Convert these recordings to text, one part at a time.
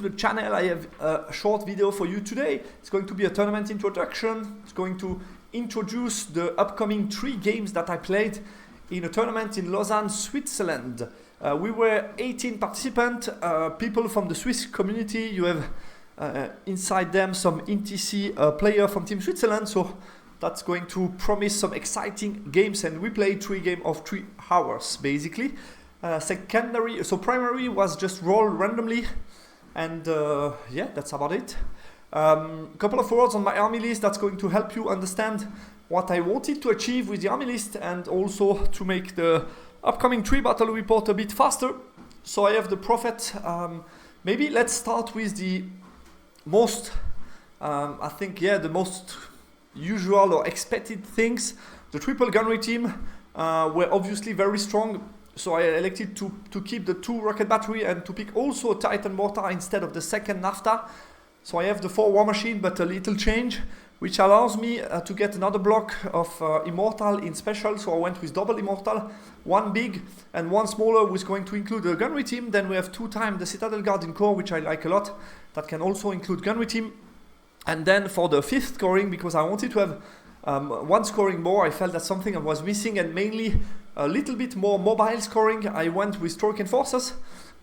the channel. I have a short video for you today. It's going to be a tournament introduction. It's going to introduce the upcoming 3 games that I played in a tournament in Lausanne, Switzerland. We were 18 participants, people from the Swiss community. You have inside them some NTC player from Team Switzerland, so that's going to promise some exciting games, and we played 3 games of 3 hours basically. Primary was just rolled randomly, and yeah, that's about it. Couple of words on my army list that's going to help you understand what I wanted to achieve with the army list, and also to make the upcoming 3 battle report a bit faster. So I have the Prophet. Maybe let's start with the most, I think, yeah, the most usual or expected things. The triple gunnery team were obviously very strong, so I elected to keep the 2 rocket battery and to pick also a Titan mortar instead of the second NAFTA. So I have the 4 war machine, but a little change, which allows me to get another block of immortal in special. So I went with double immortal, 1 big and 1 smaller, which is going to include the gunnery team. Then we have 2 times the Citadel Guard in core, which I like a lot. That can also include gunnery team. And then for the 5th scoring, because I wanted to have 1 scoring more, I felt that something I was missing, and mainly a little bit more mobile scoring, I went with stroke enforcers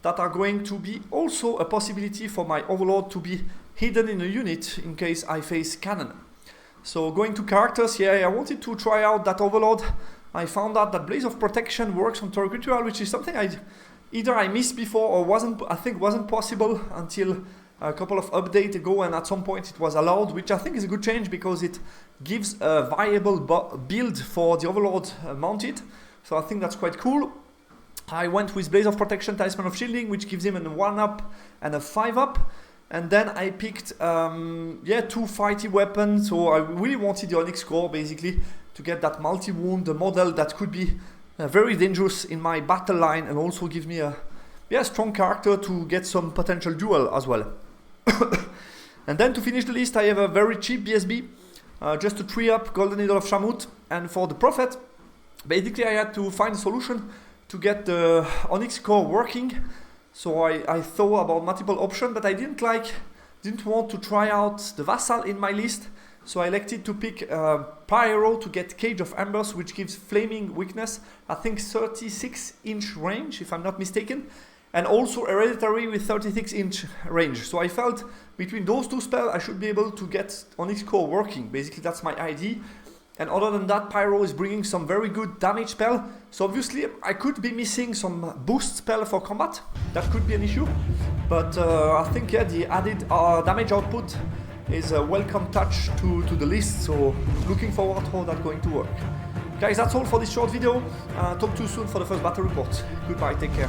that are going to be also a possibility for my overlord to be hidden in a unit in case I face cannon. So going to characters, yeah, I wanted to try out that overlord. I found out that Blaze of Protection works on Torque Ritual, which is something I missed before, or wasn't possible until a couple of updates ago, and at some point it was allowed, which I think is a good change because it gives a viable build for the overlord mounted. So I think that's quite cool. I went with Blaze of Protection, Talisman of Shielding, which gives him a 1-up and a 5-up. And then I picked 2 fighty weapons. So I really wanted the Onyx core basically to get that multi-wound, the model that could be very dangerous in my battle line, and also give me a strong character to get some potential duel as well. And then to finish the list, I have a very cheap BSB, just to 3-up Golden Needle of Shamut. And for the Prophet, basically I had to find a solution to get the Onyx core working. So I thought about multiple options, but I didn't want to try out the Vassal in my list. So I elected to pick Pyro to get Cage of Embers, which gives flaming weakness, I think 36-inch range if I'm not mistaken, and also Hereditary with 36-inch range. So I felt between those 2 spells I should be able to get Onyx core working. Basically that's my idea. And other than that, Pyro is bringing some very good damage spell. So obviously I could be missing some boost spell for combat. That could be an issue. But I think the added damage output is a welcome touch to the list. So looking forward how that's going to work. Guys, that's all for this short video. Talk to you soon for the first battle report. Goodbye, take care.